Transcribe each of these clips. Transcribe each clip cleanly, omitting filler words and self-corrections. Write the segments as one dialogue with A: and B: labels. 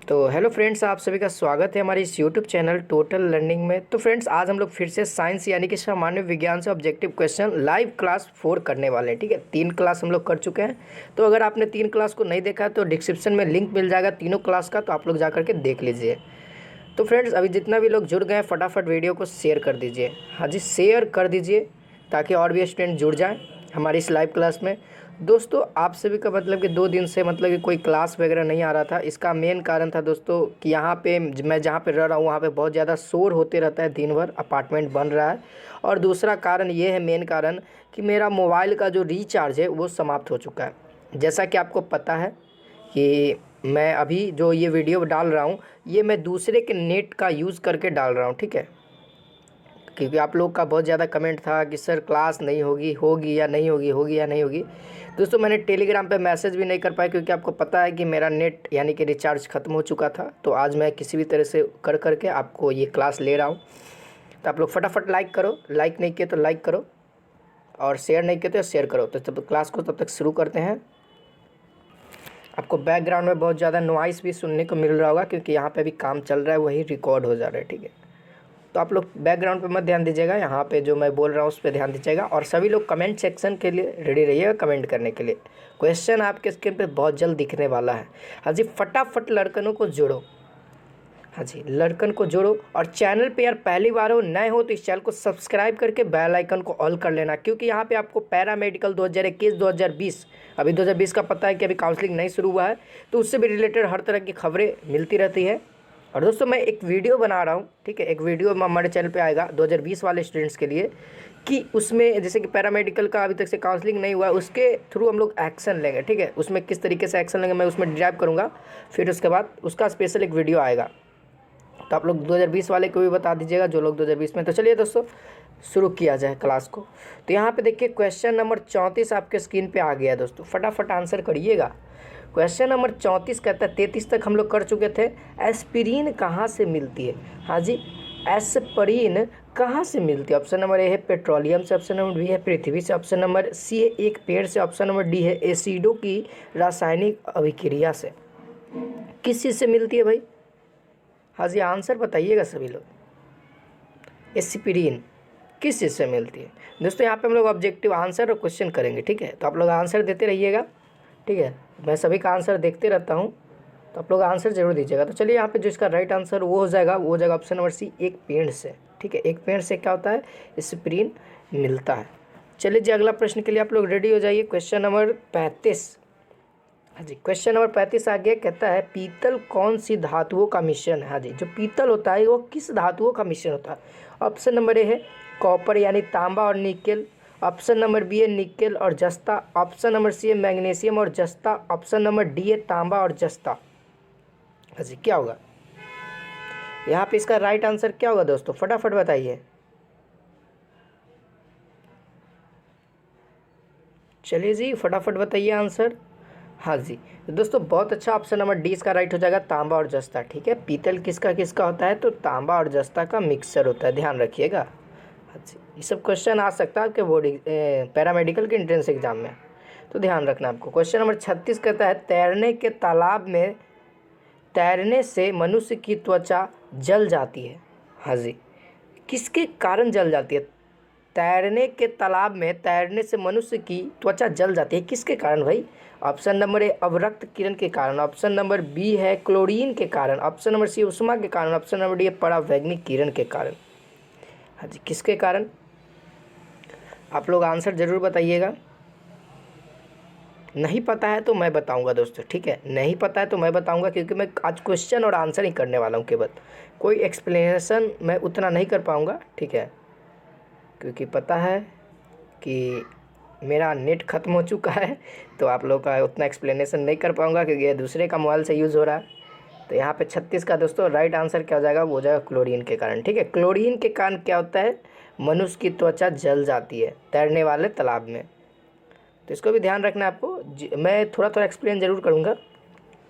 A: तो hello friends, आप सभी का स्वागत है हमारे इस यूट्यूब चैनल टोटल लर्निंग में। तो फ्रेंड्स, आज हम लोग फिर से साइंस यानी कि सामान्य विज्ञान से ऑब्जेक्टिव क्वेश्चन लाइव क्लास 4 करने वाले हैं। ठीक है, 3 क्लास हम लोग कर चुके हैं। तो अगर आपने 3 क्लास को नहीं देखा तो डिस्क्रिप्शन में लिंक मिल जाएगा तीनों क्लास का, तो आप लोग जा करके देख लीजिए। तो फ्रेंड्स, अभी जितना भी लोग जुड़ गए हैं फटाफट वीडियो को शेयर कर दीजिए। हाँ जी, शेयर कर दीजिए ताकि और भी स्टूडेंट जुड़ जाएँ हमारी इस लाइव क्लास में। दोस्तों, आप सभी का मतलब कि 2 दिन से मतलब कि कोई क्लास वगैरह नहीं आ रहा था। इसका मेन कारण था दोस्तों कि यहाँ पे मैं जहाँ पे रह रहा हूँ वहाँ पे बहुत ज़्यादा शोर होते रहता है, दिन भर अपार्टमेंट बन रहा है। और दूसरा कारण ये है, मेन कारण, कि मेरा मोबाइल का जो रिचार्ज है वो समाप्त हो चुका है। जैसा कि आपको पता है कि मैं अभी जो ये वीडियो डाल रहा हूँ ये मैं दूसरे के नेट का यूज़ करके डाल रहा हूँ। ठीक है, क्योंकि आप लोग का बहुत ज़्यादा कमेंट था कि सर क्लास नहीं होगी, होगी या नहीं होगी, होगी या नहीं होगी। दोस्तों, मैंने टेलीग्राम पे मैसेज भी नहीं कर पाया क्योंकि आपको पता है कि मेरा नेट यानी कि रिचार्ज ख़त्म हो चुका था। तो आज मैं किसी भी तरह से कर करके आपको ये क्लास ले रहा हूँ। तो आप लोग फटाफट लाइक करो, लाइक नहीं किए तो लाइक करो, और शेयर नहीं किए तो शेयर करो। तो तब क्लास को तब तक शुरू करते हैं। आपको बैकग्राउंड में बहुत ज़्यादा नॉइस भी सुनने को मिल रहा होगा क्योंकि यहाँ पे अभी काम चल रहा है, वही रिकॉर्ड हो जा रहा है। ठीक है, तो आप लोग बैकग्राउंड पे मत ध्यान दीजिएगा, यहाँ पे जो मैं बोल रहा हूँ उस पर ध्यान दीजिएगा। और सभी लोग कमेंट सेक्शन के लिए रेडी रहिएगा कमेंट करने के लिए। क्वेश्चन आपके स्क्रीन पे बहुत जल्द दिखने वाला है। हाँ जी, फटाफट लड़कनों को जोड़ो। हाँ जी, लड़कन को जोड़ो। और चैनल पे यार पहली बार हो, नए हो तो इस चैनल को सब्सक्राइब करके बेल आइकन को ऑल कर लेना, क्योंकि यहाँ पे आपको पैरामेडिकल 2021 2020, अभी 2020 का पता है कि अभी काउंसलिंग नहीं शुरू हुआ है, तो उससे भी रिलेटेड हर तरह की खबरें मिलती रहती है। और दोस्तों, मैं एक वीडियो बना रहा हूँ। ठीक है, एक वीडियो हमारे चैनल पे आएगा 2020 वाले स्टूडेंट्स के लिए, कि उसमें जैसे कि पैरामेडिकल का अभी तक से काउंसलिंग नहीं हुआ है, उसके थ्रू हम लोग एक्शन लेंगे। ठीक है, उसमें किस तरीके से एक्शन लेंगे मैं उसमें डिराइव करूँगा, फिर उसके बाद उसका स्पेशल एक वीडियो आएगा। तो आप लोग 2020 वाले को भी बता दीजिएगा जो लोग 2020 में। तो चलिए दोस्तों, शुरू किया जाए क्लास को। तो यहाँ पे देखिए क्वेश्चन नंबर 34 आपके स्क्रीन पे आ गया है। दोस्तों फटाफट आंसर करिएगा। क्वेश्चन नंबर 34 कहता है, 33 तक हम लोग कर चुके थे। एस्पिरिन कहाँ से मिलती है? हाँ जी, एस्पिरिन कहाँ से मिलती है? ऑप्शन नंबर ए है पेट्रोलियम से, ऑप्शन नंबर बी है पृथ्वी से, ऑप्शन नंबर सी है एक पेड़ से, ऑप्शन नंबर डी है एसिडों की रासायनिक अभिक्रिया से। किस चीज़ से मिलती है भाई? हाँ जी, आंसर बताइएगा सभी लोग। एस्पिरिन किस चीज़ से मिलती है? दोस्तों यहाँ पे हम लोग ऑब्जेक्टिव आंसर और क्वेश्चन करेंगे। ठीक है, तो आप लोग आंसर देते रहिएगा। ठीक है, मैं सभी का आंसर देखते रहता हूँ, तो आप लोग आंसर जरूर दीजिएगा। तो चलिए, यहाँ पे जो इसका राइट आंसर वो हो जाएगा ऑप्शन नंबर सी, एक पेड़ से। ठीक है, एक पेड़ से क्या होता है? एस्पिरिन मिलता है। चलिए जी, अगला प्रश्न के लिए आप लोग रेडी हो जाइए। Question number 35। हाँ जी, क्वेश्चन नंबर 35 आ गया। कहता है पीतल कौन सी धातुओं का मिश्रण है? हाँ जी, जो पीतल होता है वो किस धातुओं का मिश्रण होता है? ऑप्शन नंबर ए है कॉपर यानी तांबा और निकेल, ऑप्शन नंबर बी है निकेल और जस्ता, ऑप्शन नंबर सी है मैग्नीशियम और जस्ता, ऑप्शन नंबर डी है तांबा और जस्ता। हाँ जी, क्या होगा यहाँ पे? इसका राइट आंसर क्या होगा दोस्तों? फटाफट बताइए। चलिए जी, फटाफट बताइए आंसर। हाँ जी, तो दोस्तों बहुत अच्छा, ऑप्शन नंबर डी इसका राइट हो जाएगा, तांबा और जस्ता। ठीक है, पीतल किसका किसका होता है? तो तांबा और जस्ता का मिक्सचर होता है, ध्यान रखिएगा। हाँ जी, ये सब क्वेश्चन आ सकता है आपके बोर्ड पैरामेडिकल के एंट्रेंस एग्जाम में, तो ध्यान रखना आपको। क्वेश्चन नंबर 36 कहता है तैरने के तालाब में तैरने से मनुष्य की त्वचा जल जाती है। हाँ जी, किसके कारण जल जाती है? तैरने के तालाब में तैरने से मनुष्य की त्वचा जल जाती है, किसके कारण भाई? ऑप्शन नंबर ए अवरक्त किरण के कारण, ऑप्शन नंबर बी है क्लोरीन के कारण, ऑप्शन नंबर सी उष्मा के कारण, ऑप्शन नंबर डी है परावैंगनिक किरण के कारण। हाँ जी, किसके कारण? आप लोग आंसर जरूर बताइएगा। नहीं पता है तो मैं बताऊंगा दोस्तों। ठीक है, नहीं पता है तो मैं बताऊंगा, क्योंकि मैं आज क्वेश्चन और आंसर ही करने वाला हूँ केवल, कोई एक्सप्लेनेशन मैं उतना नहीं कर पाऊँगा। ठीक है, क्योंकि पता है कि मेरा नेट ख़त्म हो चुका है, तो आप लोग का उतना एक्सप्लेनेशन नहीं कर पाऊँगा क्योंकि ये दूसरे का मोबाइल से यूज़ हो रहा है। तो यहाँ पे 36 का दोस्तों राइट आंसर क्या हो जाएगा? वो हो जाएगा क्लोरीन के कारण। ठीक है, क्लोरीन के कारण क्या होता है? मनुष्य की त्वचा जल जाती है तैरने वाले तालाब में। तो इसको भी ध्यान रखना है आपको। मैं थोड़ा थोड़ा एक्सप्लेन जरूर करूँगा।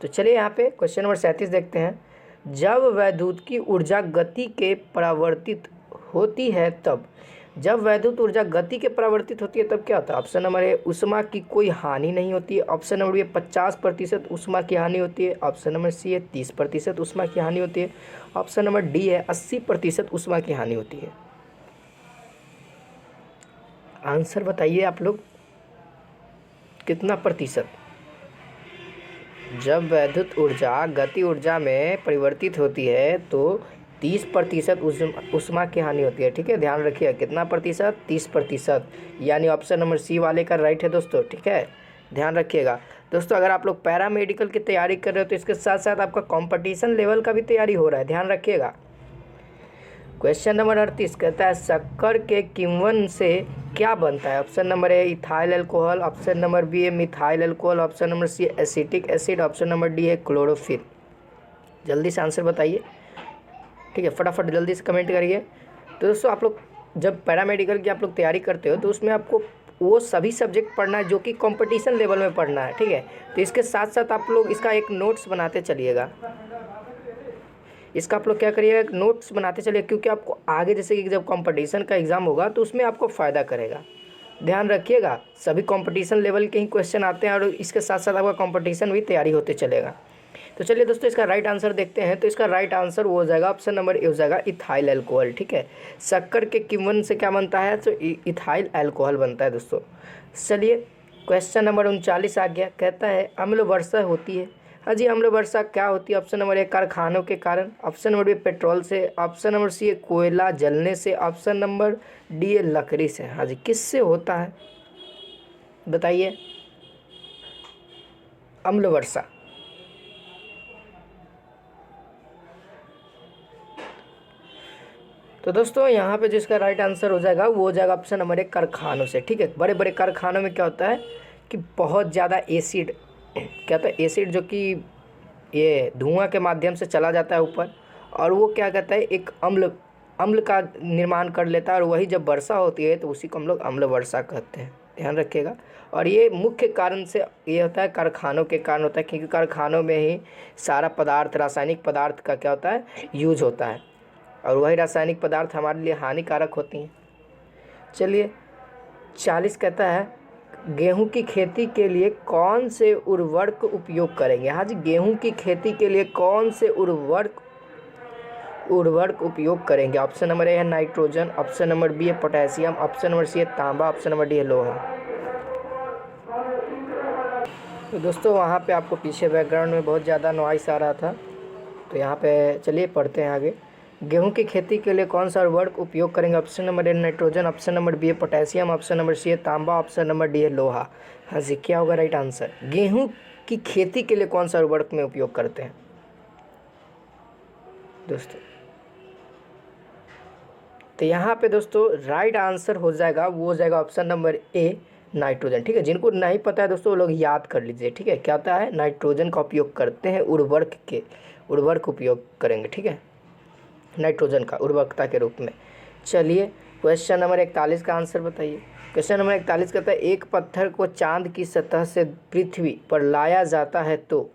A: तो चलिए यहाँ पे क्वेश्चन नंबर 37 देखते हैं। जब वैद्युत की ऊर्जा गति के परावर्तित होती है तब जब वैद्युत ऊर्जा गति के परावर्तित होती है तब क्या होता है? ऑप्शन नंबर ए ऊष्मा की कोई हानि नहीं होती है, ऑप्शन नंबर बी 50% ऊष्मा की हानि होती है, ऑप्शन नंबर सी है 30% ऊष्मा की हानि होती है, ऑप्शन नंबर डी है 80% ऊष्मा की हानि होती है। आंसर बताइए आप लोग, कितना प्रतिशत? जब वैद्युत ऊर्जा गति ऊर्जा में परिवर्तित होती है तो 30% ऊष्मा की हानि होती है। ठीक है, ध्यान रखिए, कितना प्रतिशत? 30%, यानी ऑप्शन नंबर सी वाले का राइट है दोस्तों। ठीक है, ध्यान रखिएगा दोस्तों। अगर आप लोग पैरामेडिकल की तैयारी कर रहे हो तो इसके साथ साथ आपका कंपटीशन लेवल का भी तैयारी हो रहा है, ध्यान रखिएगा। क्वेश्चन नंबर 38 कहता है शक्कर के किण्वन से क्या बनता है? Option number A ethyl alcohol, option number B है methyl alcohol, option number C acetic acid, option number D है क्लोरोफिल। जल्दी से आंसर बताइए। ठीक है, फटाफट जल्दी से कमेंट करिए। तो दोस्तों आप लोग जब पैरामेडिकल की आप लोग तैयारी करते हो तो उसमें आपको वो सभी सब्जेक्ट पढ़ना है जो कि कंपटीशन लेवल में पढ़ना है। ठीक है, तो इसके साथ साथ आप लोग इसका एक नोट्स बनाते चलिएगा। इसका आप लोग क्या करिएगा, एक नोट्स बनाते चलिए, क्योंकि आपको आगे जैसे कि जब कंपटीशन का एग्ज़ाम होगा तो उसमें आपको फ़ायदा करेगा। ध्यान रखिएगा, सभी कंपटीशन लेवल के ही क्वेश्चन आते हैं और इसके साथ साथ आपका कंपटीशन भी तैयारी होते चलेगा। तो चलिए दोस्तों इसका राइट आंसर देखते हैं। तो इसका राइट आंसर वो हो जाएगा, ऑप्शन नंबर ए हो जाएगा इथाइल अल्कोहल। ठीक है, शक्कर के किण्वन से क्या बनता है? तो इथाइल अल्कोहल बनता है दोस्तों। चलिए क्वेश्चन नंबर 39 आ गया, कहता है अम्ल वर्षा होती है। हाँ जी, अम्ल वर्षा क्या होती है? ऑप्शन नंबर ए कारखानों के कारण, ऑप्शन नंबर बी पेट्रोल से, ऑप्शन नंबर सी है कोयला जलने से, ऑप्शन नंबर डी है लकड़ी से। हाँ जी, किससे होता है बताइए अम्ल वर्षा? तो दोस्तों यहाँ पे जिसका राइट आंसर हो जाएगा वो हो जाएगा ऑप्शन नंबर एक कारखानों से। ठीक है, बड़े बड़े कारखानों में क्या होता है कि बहुत ज़्यादा एसिड, क्या होता है एसिड जो कि ये धुआं के माध्यम से चला जाता है ऊपर, और वो क्या कहता है एक अम्ल का निर्माण कर लेता है, और वही जब वर्षा होती है तो उसी को हम लोग अम्ल वर्षा कहते हैं। ध्यान रखिएगा। और ये मुख्य कारण से ये होता है कारखानों के कारण होता है, क्योंकि कारखानों में ही सारा पदार्थ रासायनिक पदार्थ का क्या होता है यूज होता है, और वही रासायनिक पदार्थ हमारे लिए हानिकारक होती हैं। चलिए 40 कहता है गेहूं की खेती के लिए कौन से उर्वरक उपयोग करेंगे? हाँ जी, गेहूं की खेती के लिए कौन से उर्वरक उपयोग करेंगे? ऑप्शन नंबर ए है नाइट्रोजन, ऑप्शन नंबर बी है पोटेशियम, ऑप्शन नंबर सी है तांबा, ऑप्शन नंबर डी है लोहा। तो दोस्तों वहाँ पे आपको पीछे बैकग्राउंड में बहुत ज़्यादा नॉइस आ रहा था, तो यहाँ पे चलिए पढ़ते हैं आगे। गेहूं की खेती के लिए कौन सा उर्वरक उपयोग करेंगे? Option number A nitrogen, option number B है पोटेशियम, ऑप्शन नंबर सी है तांबा, ऑप्शन नंबर डी है लोहा। हाँ जी, क्या होगा राइट आंसर? गेहूं की खेती के लिए कौन सा उर्वरक में उपयोग करते हैं दोस्तों? तो यहाँ पे दोस्तों राइट आंसर हो जाएगा वो हो जाएगा ऑप्शन नंबर ए नाइट्रोजन। ठीक है, जिनको नहीं पता है दोस्तों वो लोग याद कर लीजिए। ठीक है, क्या होता है नाइट्रोजन का उपयोग करते हैं, उर्वरक उपयोग करेंगे। ठीक है, नाइट्रोजन का उर्वरकता के रूप में। चलिए क्वेश्चन नंबर 41 का आंसर बताइए। क्वेश्चन नंबर 41 कहता है एक पत्थर को चांद की सतह से पृथ्वी पर लाया जाता है तो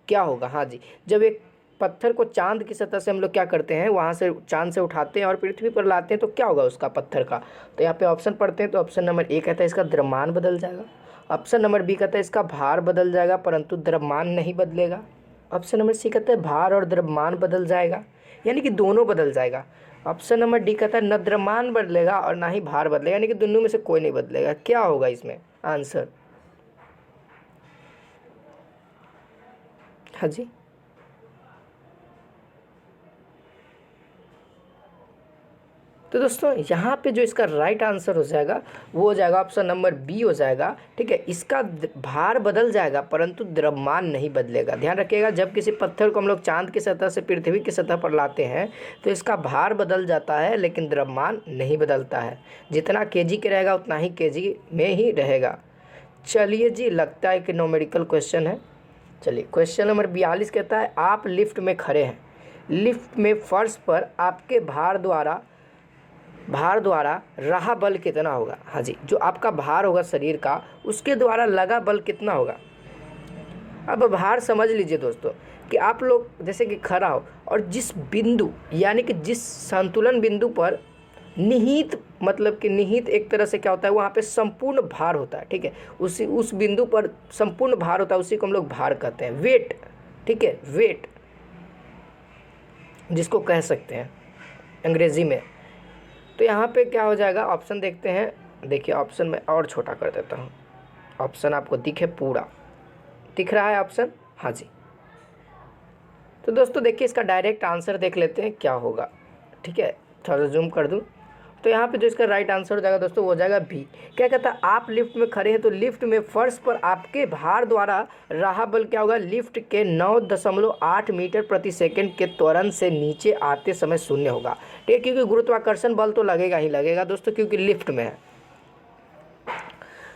A: क्या होगा? हाँ जी, जब एक पत्थर को चांद की सतह से हम लोग क्या करते हैं, वहाँ से चांद से उठाते हैं और पृथ्वी पर लाते हैं तो क्या होगा उसका पत्थर का? तो यहाँ पे ऑप्शन पढ़ते हैं। तो ऑप्शन नंबर ए कहता है इसका द्रव्यमान बदल जाएगा, ऑप्शन नंबर बी कहता है इसका भार बदल जाएगा परंतु द्रव्यमान नहीं बदलेगा, ऑप्शन नंबर सी कहता है भार और द्रव्यमान बदल जाएगा, यानी कि दोनों बदल जाएगा, ऑप्शन नंबर डी कहता है न द्रव्यमान बदलेगा और ना ही भार बदलेगा, यानी कि दोनों में से कोई नहीं बदलेगा। क्या होगा इसमें आंसर? हाँ जी, तो दोस्तों यहाँ पे जो इसका राइट आंसर हो जाएगा वो हो जाएगा ऑप्शन नंबर बी हो जाएगा। ठीक है, इसका भार बदल जाएगा परंतु द्रव्यमान नहीं बदलेगा। ध्यान रखिएगा, जब किसी पत्थर को हम लोग चांद की सतह से पृथ्वी की सतह पर लाते हैं तो इसका भार बदल जाता है लेकिन द्रव्यमान नहीं बदलता है। जितना केजी के रहेगा उतना ही केजी में ही रहेगा। चलिए जी, लगता है कि न्यूमेरिकल क्वेश्चन है। चलिए क्वेश्चन नंबर 42 कहता है आप लिफ्ट में खड़े हैं, लिफ्ट में फर्श पर आपके भार द्वारा रहा बल कितना होगा? हाँ जी, जो आपका भार होगा शरीर का उसके द्वारा लगा बल कितना होगा? अब भार समझ लीजिए दोस्तों कि आप लोग जैसे कि खड़ा हो और जिस बिंदु यानी कि जिस संतुलन बिंदु पर निहित मतलब कि निहित एक तरह से क्या होता है, वहाँ पे संपूर्ण भार होता है, ठीक है, उस बिंदु पर संपूर्ण भार होता है, उसी को हम लोग भार कहते हैं, वेट, ठीक है, वेट जिसको कह सकते हैं अंग्रेजी में। तो यहाँ पे क्या हो जाएगा, ऑप्शन देखते हैं। देखिए ऑप्शन में और छोटा कर देता हूँ, ऑप्शन आपको दिखे, पूरा दिख रहा है ऑप्शन, हाँ जी। तो दोस्तों देखिए इसका डायरेक्ट आंसर देख लेते हैं क्या होगा, ठीक है, थोड़ा सा जूम कर दूँ। तो यहाँ पे जो इसका राइट आंसर हो जाएगा दोस्तों, वो हो जाएगा बी। क्या कहता है, आप लिफ्ट में खड़े हैं तो लिफ्ट में फर्श पर आपके भार द्वारा रहा बल क्या होगा, लिफ्ट के 9.8 मीटर प्रति सेकंड के त्वरण से नीचे आते समय शून्य होगा, ठीक है, क्योंकि गुरुत्वाकर्षण बल तो लगेगा ही लगेगा दोस्तों, क्योंकि लिफ्ट में है।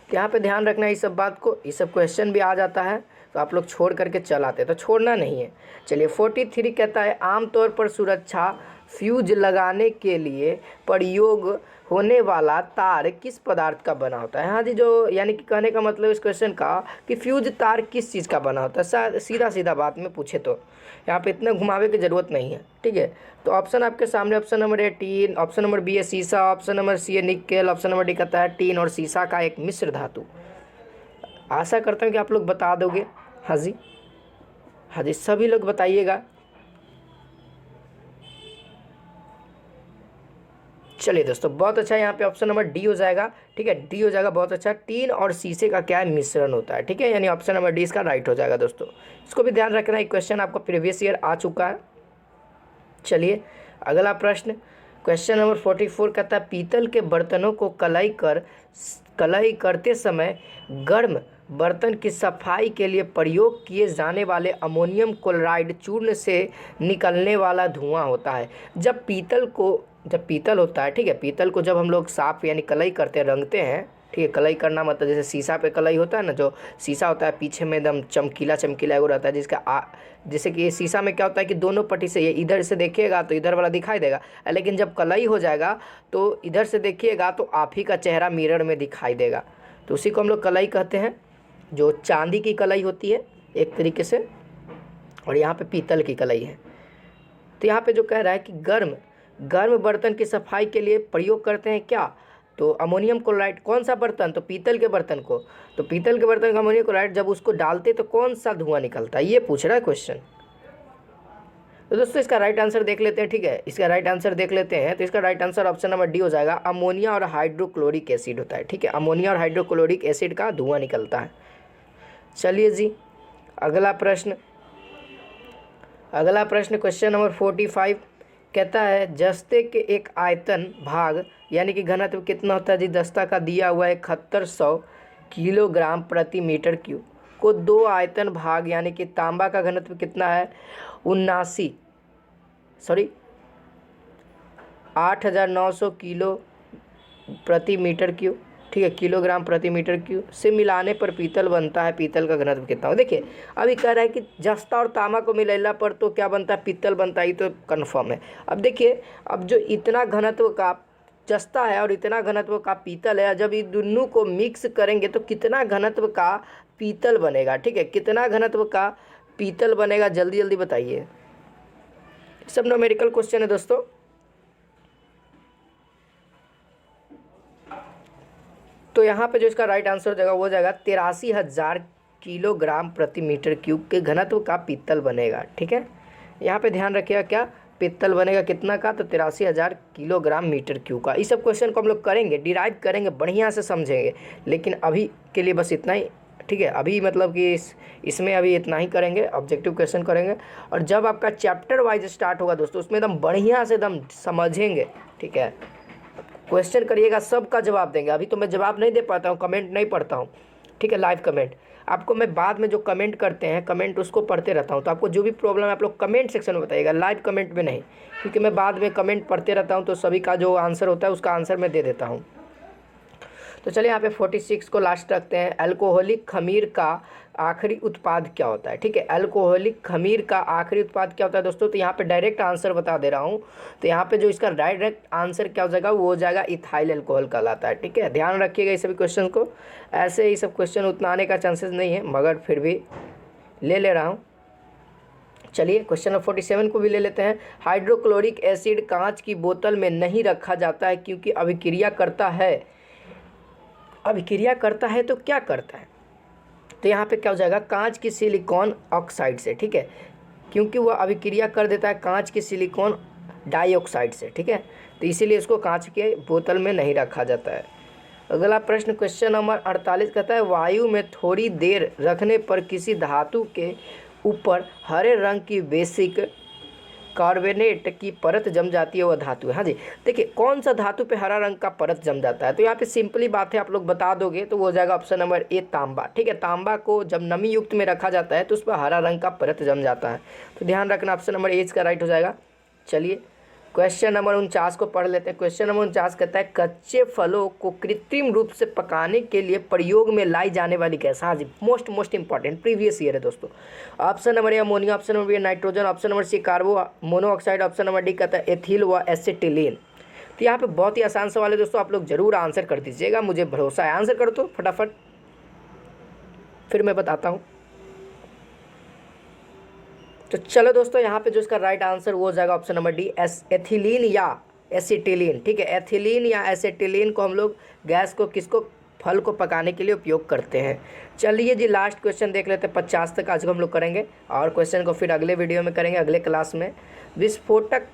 A: तो यहाँ पे ध्यान रखना है इस सब बात को, ये सब क्वेश्चन भी आ जाता है तो आप लोग छोड़ करके चल आते हैं, तो छोड़ना नहीं है। चलिए 43 कहता है, आमतौर पर सुरक्षा फ्यूज लगाने के लिए प्रयोग होने वाला तार किस पदार्थ का बना होता है। हाँ जी, जो यानी कि कहने का मतलब इस क्वेश्चन का कि फ्यूज तार किस चीज़ का बना होता है, सीधा सीधा बात में पूछे तो यहाँ पे इतना घुमावे की ज़रूरत नहीं है, ठीक है। तो ऑप्शन आपके सामने, option number A tin, option number B है सीसा, ऑप्शन नंबर सी है निकेल, ऑप्शन नंबर डी कहता है टीन और सीसा का एक मिश्र धातु। आशा करता हूँ कि आप लोग बता दोगे। हाँ जी, हाँ जी, सभी लोग बताइएगा। चलिए दोस्तों बहुत अच्छा, यहाँ पे ऑप्शन नंबर डी हो जाएगा, ठीक है, डी हो जाएगा, बहुत अच्छा। टीन और शीशे का क्या है, मिश्रण होता है, ठीक है, यानी ऑप्शन नंबर डी इसका राइट हो जाएगा दोस्तों। इसको भी ध्यान रखना, एक क्वेश्चन आपका प्रीवियस ईयर आ चुका है। चलिए अगला प्रश्न, क्वेश्चन नंबर 44 कहता है, पीतल के बर्तनों को कलाई करते समय गर्म बर्तन की सफाई के लिए प्रयोग किए जाने वाले अमोनियम क्लोराइड चूर्ण से निकलने वाला धुआं होता है। जब पीतल होता है, ठीक है, पीतल को जब हम लोग साफ यानी कलई करते हैं, रंगते हैं, ठीक है, कलई करना मतलब जैसे शीशा पे कलई होता है ना, जो शीशा होता है पीछे में एकदम चमकीला चमकीला एगो रहता है, जैसे कि ये शीशा में क्या होता है कि दोनों पट्टी से, ये इधर से देखिएगा तो इधर वाला दिखाई देगा, लेकिन जब कलई हो जाएगा तो इधर से देखिएगा तो आप ही का चेहरा मिरर में दिखाई देगा, तो उसी को हम लोग कलई कहते हैं, जो चांदी की कलई होती है एक तरीके से, और यहाँ पे पीतल की कलई है। तो यहाँ पे जो कह रहा है कि गर्म बर्तन की सफाई के लिए प्रयोग करते हैं क्या, तो अमोनियम क्लोराइड। कौन सा बर्तन, तो पीतल के बर्तन को, तो पीतल के बर्तन का अमोनियम क्लोराइड जब उसको डालते तो कौन सा धुआं निकलता है, ये पूछ रहा है क्वेश्चन। तो दोस्तों इसका राइट आंसर देख लेते हैं, ठीक है, इसका राइट आंसर देख लेते हैं। तो इसका right answer option number D हो जाएगा, अमोनिया और हाइड्रोक्लोरिक एसिड होता है, ठीक है, अमोनिया और हाइड्रोक्लोरिक एसिड का धुआं निकलता है। चलिए जी अगला प्रश्न क्वेश्चन नंबर 45 कहता है, जस्ते के एक आयतन भाग यानी कि घनत्व कितना होता है जी, दस्ता का दिया हुआ है 7100 किलोग्राम प्रति मीटर क्यूब को दो आयतन भाग यानी कि तांबा का घनत्व कितना है, 8,900 किलो प्रति मीटर क्यूब, ठीक है, किलोग्राम प्रति मीटर क्यूब से मिलाने पर पीतल बनता है, पीतल का घनत्व कितना हो। देखिए अभी कह रहा है कि जस्ता और तांबा को मिलाने पर तो क्या बनता है, पीतल बनता है, ये तो कन्फर्म है। अब देखिए, अब जो इतना घनत्व का जस्ता है और इतना घनत्व का पीतल है, जब ये दोनों को मिक्स करेंगे तो कितना घनत्व का पीतल बनेगा, ठीक है, कितना घनत्व का पीतल बनेगा, जल्दी जल्दी बताइए। सब न्यूमेरिकल क्वेश्चन है दोस्तों। तो यहाँ पे जो इसका राइट आंसर हो जाएगा वो हो जाएगा 83,000 किलोग्राम प्रति मीटर क्यूब के घनत्व का पीतल बनेगा, ठीक है। यहाँ पे ध्यान रखिएगा, क्या पीतल बनेगा कितना का, तो 83,000 किलोग्राम मीटर क्यूब का। इस सब क्वेश्चन को हम लोग करेंगे, डिराइव करेंगे, बढ़िया से समझेंगे, लेकिन अभी के लिए बस इतना ही, ठीक है। अभी मतलब कि इसमें अभी इतना ही करेंगे, ऑब्जेक्टिव क्वेश्चन करेंगे, और जब आपका चैप्टर वाइज स्टार्ट होगा दोस्तों, उसमें एकदम बढ़िया से एकदम समझेंगे, ठीक है। क्वेश्चन करिएगा, सबका जवाब देंगे। अभी तो मैं जवाब नहीं दे पाता हूँ, कमेंट नहीं पढ़ता हूँ, ठीक है, लाइव कमेंट आपको मैं बाद में जो कमेंट करते हैं, कमेंट उसको पढ़ते रहता हूँ। तो आपको जो भी प्रॉब्लम है आप लोग कमेंट सेक्शन में बताइएगा, लाइव कमेंट में नहीं, क्योंकि मैं बाद में कमेंट पढ़ते रहता हूँ, तो सभी का जो आंसर होता है उसका आंसर मैं दे देता हूँ। तो चलिए यहाँ पे 46 को लास्ट रखते हैं। अल्कोहलिक खमीर का आखिरी उत्पाद क्या होता है, ठीक है, अल्कोहलिक खमीर का आखिरी उत्पाद क्या होता है दोस्तों। तो यहाँ पे डायरेक्ट आंसर बता दे रहा हूँ। तो यहाँ पे जो इसका डायरेक्ट आंसर क्या हो जाएगा, वो हो जाएगा इथाइल अल्कोहल कहलाता है, ठीक है। ध्यान रखिएगा इस सभी क्वेश्चन को, ऐसे ही सब क्वेश्चन उतना आने का चांसेस नहीं है, मगर फिर भी ले रहा हूँ। चलिए क्वेश्चन नंबर 47 को भी ले लेते हैं। हाइड्रोक्लोरिक एसिड कांच की बोतल में नहीं रखा जाता है क्योंकि अभिक्रिया करता है। अभिक्रिया करता है तो क्या करता है? तो यहाँ पे क्या हो जाएगा, कांच की सिलिकॉन ऑक्साइड से, ठीक है, क्योंकि वह अभिक्रिया कर देता है कांच की सिलिकॉन डाइऑक्साइड से, ठीक है, तो इसीलिए इसको कांच के बोतल में नहीं रखा जाता है। अगला प्रश्न क्वेश्चन नंबर 48 कहता है वायु में थोड़ी देर रखने पर किसी धातु के ऊपर हरे रंग की बेसिक कार्बोनेट की परत जम जाती है, वह धातु है। हाँ जी, देखिए कौन सा धातु पे हरा रंग का परत जम जाता है, तो यहाँ पे सिंपली बात है, आप लोग बता दोगे तो वो हो जाएगा ऑप्शन नंबर ए तांबा, ठीक है। तांबा को जब नमी युक्त में रखा जाता है तो उस पर हरा रंग का परत जम जाता है, तो ध्यान रखना ऑप्शन नंबर ए इसका राइट हो जाएगा। चलिए क्वेश्चन नंबर 49 को पढ़ लेते हैं। क्वेश्चन नंबर 49 कहता है कच्चे फलों को कृत्रिम रूप से पकाने के लिए प्रयोग में लाई जाने वाली गैस। हाँ जी, मोस्ट इंपॉर्टेंट प्रीवियस ईयर है दोस्तों। Option number A ammonia, option number B nitrogen, option number C carbon monoxide, option number D कहता है एथिल व एसिटिलीन। तो यहाँ पे बहुत ही आसान सवाल है दोस्तों, आप लोग जरूर आंसर कर दीजिएगा, मुझे भरोसा है। आंसर कर दो फटाफट, फिर मैं बताता हूँ। तो चलो दोस्तों, यहाँ पे जो इसका राइट आंसर वो हो जाएगा ऑप्शन नंबर डी एथिलीन या एसिटिलीन, ठीक है। एथिलीन या एसिटिलीन को हम लोग गैस को किसको, फल को पकाने के लिए उपयोग करते हैं। चलिए जी लास्ट क्वेश्चन देख लेते हैं, 50 तक आज को हम लोग करेंगे और क्वेश्चन को फिर अगले वीडियो में करेंगे, अगले क्लास में। विस्फोटक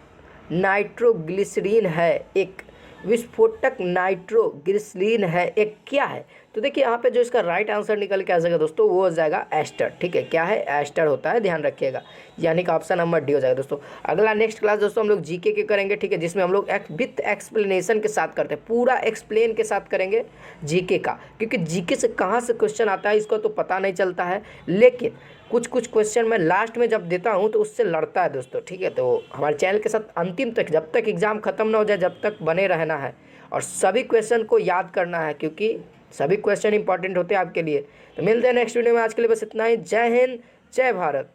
A: नाइट्रोग्लिसरीन है एक, विस्फोटक नाइट्रोग्लिसरीन है एक क्या है? तो देखिए यहाँ पे जो इसका राइट आंसर निकल के आ जाएगा दोस्तों वो हो जाएगा एस्टर, ठीक है। क्या है? एस्टर होता है, ध्यान रखिएगा, यानी कि ऑप्शन नंबर डी हो जाएगा दोस्तों। अगला नेक्स्ट क्लास दोस्तों हम लोग जीके के करेंगे, ठीक है, जिसमें हम लोग विथ एक्सप्लेनेशन के साथ करते हैं, पूरा एक्सप्लेन के साथ करेंगे जीके का, क्योंकि जीके से कहाँ से क्वेश्चन आता है इसको तो पता नहीं चलता है, लेकिन कुछ क्वेश्चन मैं लास्ट में जब देता हूँ तो उससे लड़ता है दोस्तों, ठीक है। तो हमारे चैनल के साथ अंतिम तक, जब तक एग्ज़ाम ख़त्म ना हो जाए, जब तक बने रहना है और सभी क्वेश्चन को याद करना है, क्योंकि सभी क्वेश्चन इंपॉर्टेंट होते हैं आपके लिए। तो मिलते हैं नेक्स्ट वीडियो में, आज के लिए बस इतना ही। जय हिंद, जय भारत।